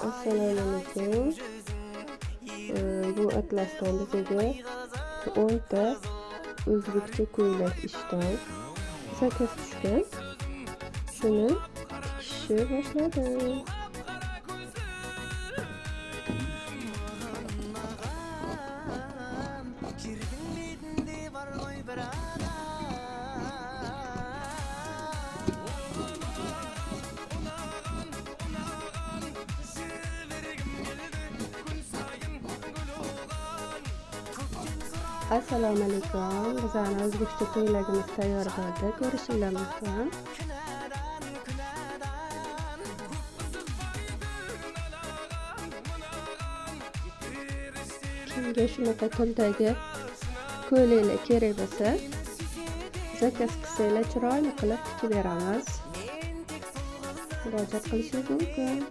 Assalomu alaykum. Bu atlasdan bizga 10 ta o'zbekcha ko'ylak ishdan zakaz tushgan. Shuni tikishni boshladim. Assalomu alaykum. Bizning o'zbekcha ko'ylagimiz tayyor bo'ldi. Ko'rishinglar mumkin. Kimga shunaqa tildagi ko'ylaklar kerak bo'lsa, zakaz qilsanglar chiroyli qilib tikib beramiz. Murojaat qilishingiz mumkin.